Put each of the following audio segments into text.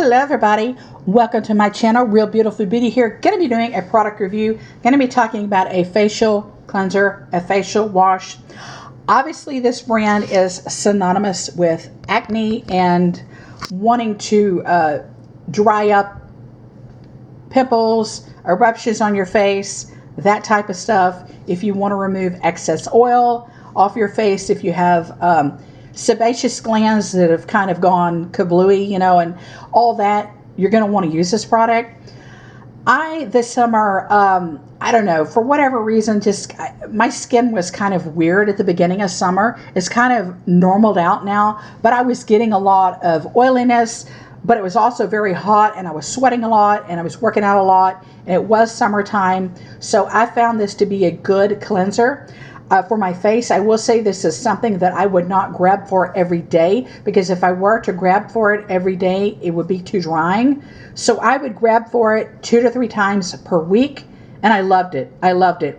Hello everybody, welcome to my channel. Real Beautiful Beauty here. Going to be doing a product review. Going to be talking about a facial cleanser, a facial wash. Obviously this brand is synonymous with acne and wanting to dry up pimples, eruptions on your face, that type of stuff. If you want to remove excess oil off your face, if you have sebaceous glands that have kind of gone kablooey, and all that, you're going to want to use this product. This summer, I don't know, for whatever reason, my skin was kind of weird at the beginning of summer. It's kind of normaled out now, but I was getting a lot of oiliness, but it was also very hot, and I was sweating a lot, and I was working out a lot, and it was summertime. So I found this to be a good cleanser. For my face, I will say this is something that I would not grab for every day, because if I were to grab for it every day, it would be too drying. So I would grab for it 2 to 3 times per week, and I loved it. I loved it.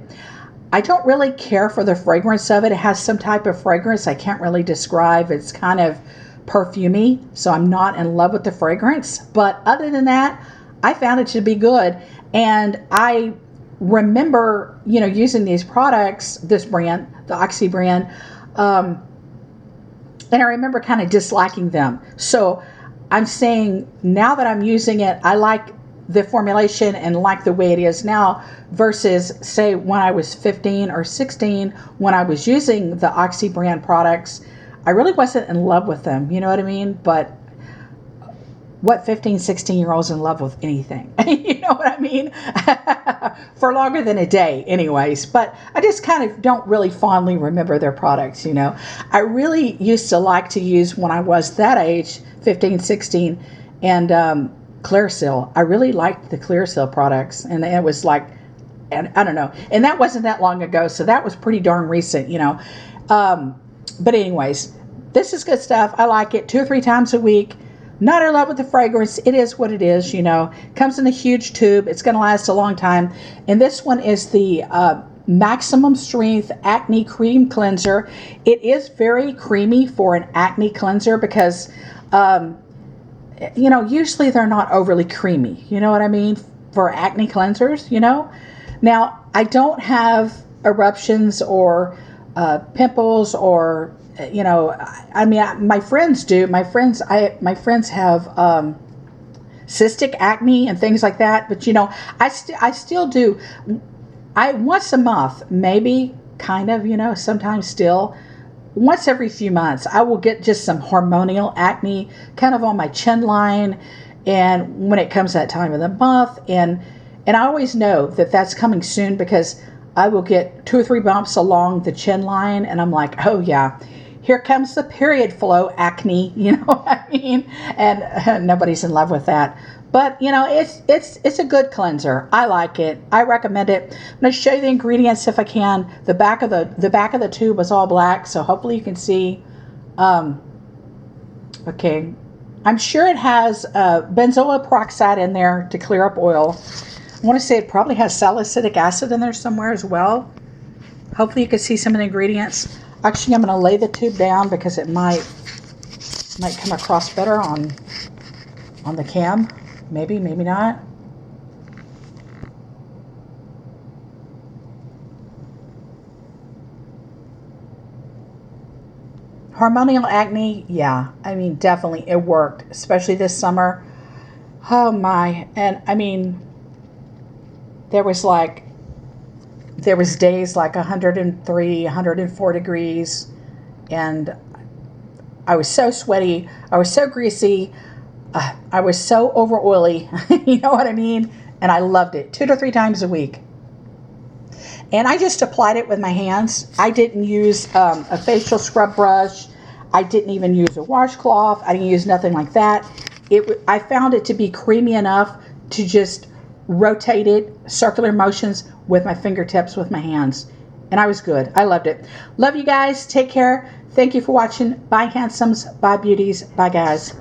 I don't really care for the fragrance of it. It has some type of fragrance I can't really describe. It's kind of perfumey, so I'm not in love with the fragrance. But other than that, I found it to be good, and I remember, using these products, this brand, the Oxy brand, and I remember kind of disliking them. So I'm saying now that I'm using it, I like the formulation and like the way it is now versus, say, when I was 15 or 16, when I was using the Oxy brand products. I really wasn't in love with them, you know what I mean? But what 15, 16-year-olds in love with anything? You know what I mean? For longer than a day anyways. But I just kind of don't really fondly remember their products, I really used to like to use, when I was that age, 15, 16, and Clearasil. I really liked the Clearasil products. And it was like, and I don't know. And that wasn't that long ago, so that was pretty darn recent, But anyways, this is good stuff. I like it 2 or 3 times a week. Not in love with the fragrance. It is what it is, Comes in a huge tube. It's going to last a long time. And this one is the Maximum Strength Acne Cream Cleanser. It is very creamy for an acne cleanser because, usually they're not overly creamy. You know what I mean? For acne cleansers, Now, I don't have eruptions or pimples or my friends do. My friends have cystic acne and things like that. But I still do. Once a month, maybe, kind of. Sometimes still. Once every few months, I will get just some hormonal acne, kind of on my chin line, and when it comes that time of the month, and I always know that that's coming soon because I will get 2 or 3 bumps along the chin line, and I'm like, oh yeah. Here comes the period flow acne, you know what I mean? And nobody's in love with that. But, it's a good cleanser. I like it. I recommend it. I'm going to show you the ingredients if I can. The back of the tube is all black, so hopefully you can see. Okay. I'm sure it has benzoyl peroxide in there to clear up oil. I want to say it probably has salicylic acid in there somewhere as well. Hopefully you can see some of the ingredients. Actually, I'm going to lay the tube down because it might come across better on the cam. Maybe not. Hormonal acne, yeah. I mean, definitely it worked, especially this summer. Oh my. And I mean, there was days like 103, 104 degrees, and I was so sweaty. I was so greasy. I was so over oily. You know what I mean? And I loved it 2 to 3 times a week. And I just applied it with my hands. I didn't use a facial scrub brush. I didn't even use a washcloth. I didn't use nothing like that. I found it to be creamy enough to just rotate it, circular motions with my fingertips, with my hands. And I was good. I loved it. Love you guys. Take care. Thank you for watching. Bye, handsomes. Bye, beauties. Bye, guys.